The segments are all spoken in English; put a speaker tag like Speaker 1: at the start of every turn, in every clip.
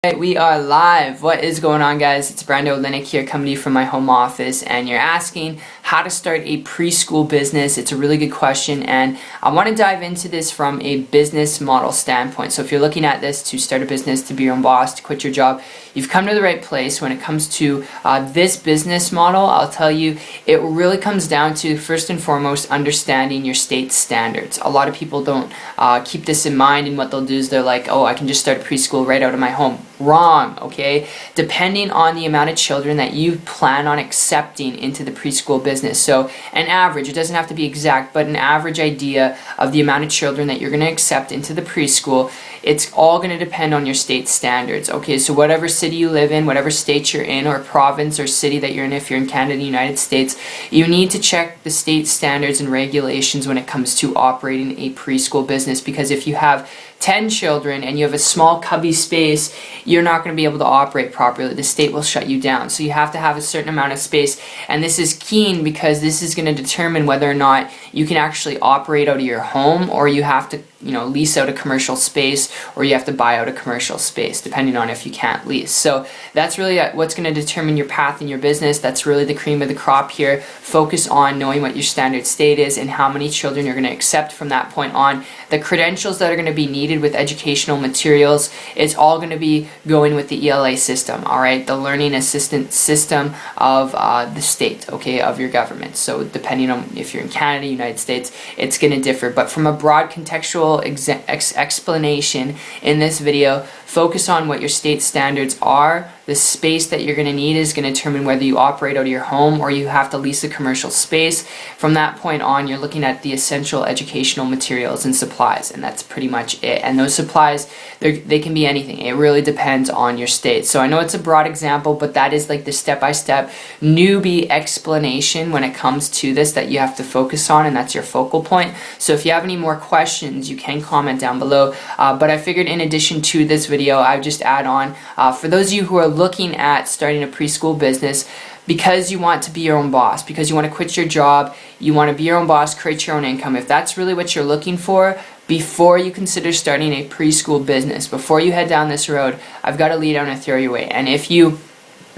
Speaker 1: Alright, we are live. What is going on, guys? It's Brando Linick here coming to you from my home office, and you're asking how to start a preschool business. It's a really good question, and I want to dive into this from a business model standpoint. So if you're looking at this to start a business, to be your own boss, to quit your job, you've come to the right place. When it comes to this business model, I'll tell you, it really comes down to, first and foremost, understanding your state standards. A lot of people don't keep this in mind, and what they'll do is they're like, oh, I can just start a preschool right out of my home. Wrong, okay? Depending on the amount of children that you plan on accepting into the preschool business. So an average, it doesn't have to be exact, but an average idea of the amount of children that you're going to accept into the preschool, it's all going to depend on your state standards, okay? So whatever city you live in, whatever state you're in, or province or city that you're in, if you're in Canada, the United States, you need to check the state standards and regulations when it comes to operating a preschool business, because if you have 10 children and you have a small cubby space, you're not going to be able to operate properly. The state will shut you down. So you have to have a certain amount of space, and this is key because this is going to determine whether or not you can actually operate out of your home, or you have to lease out a commercial space, or you have to buy out a commercial space, depending on if you can't lease. So that's really what's going to determine your path in your business. That's really the cream of the crop here. Focus on knowing what your standard state is and how many children you're going to accept from that point on. The credentials that are going to be needed with educational materials, it's all going to be going with the ELA system, all right? The learning assistance system of the state, okay, of your government. So depending on if you're in Canada, United States, it's going to differ. But from a broad contextual explanation in this video, focus on what your state standards are. The space that you're going to need is going to determine whether you operate out of your home or you have to lease a commercial space. From that point on, you're looking at the essential educational materials and supplies, and that's pretty much it. And those supplies, they can be anything. It really depends on your state. So I know it's a broad example, but that is like the step-by-step newbie explanation when it comes to this that you have to focus on, and that's your focal point. So if you have any more questions, you can comment down below. But I figured in addition to this video, I would just add on, for those of you who are looking at starting a preschool business, because you want to be your own boss, because you want to quit your job, you want to be your own boss, create your own income. If that's really what you're looking for, before you consider starting a preschool business, before you head down this road, I've got a lead I want to throw your way. And if you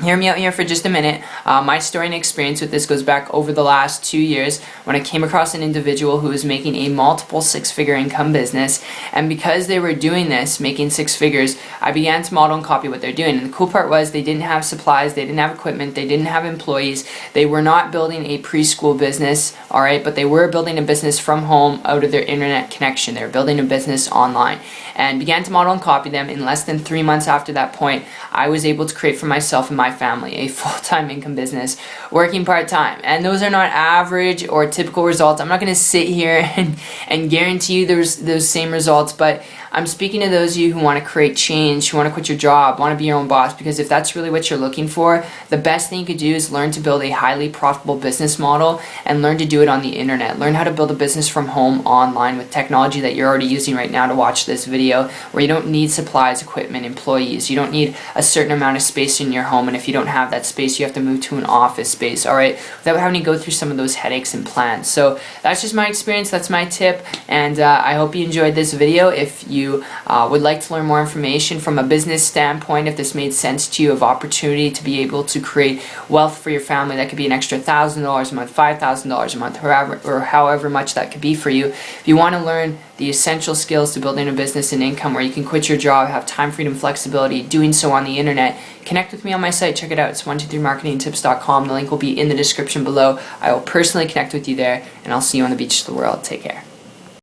Speaker 1: hear me out here for just a minute, my story and experience with this goes back over the last 2 years when I came across an individual who was making a multiple six-figure income business, and because they were doing this, making six figures, I began to model and copy what they're doing. And the cool part was they didn't have supplies, they didn't have equipment, they didn't have employees, they were not building a preschool business, alright, but they were building a business from home out of their internet connection. They were building a business online, and began to model and copy them. In less than 3 months after that point, I was able to create for myself and my family a full-time income business working part-time. And those are not average or typical results. I'm not going to sit here and guarantee you those same results, but I'm speaking to those of you who want to create change, who want to quit your job, want to be your own boss, because if that's really what you're looking for, the best thing you could do is learn to build a highly profitable business model and learn to do it on the internet. Learn how to build a business from home online with technology that you're already using right now to watch this video, where you don't need supplies, equipment, employees. You don't need a certain amount of space in your home, and if you don't have that space, you have to move to an office space, alright, without having to go through some of those headaches and plans. So that's just my experience, that's my tip, and I hope you enjoyed this video. If you would like to learn more information from a business standpoint, if this made sense to you, of opportunity to be able to create wealth for your family, that could be an extra $1,000 a month, $5,000 a month, however much that could be for you. If you want to learn the essential skills to building a business and income where you can quit your job, have time, freedom, flexibility, doing so on the internet, connect with me on my site. Check it out. It's 123marketingtips.com. The link will be in the description below. I will personally connect with you there, and I'll see you on the beach of the world. Take care.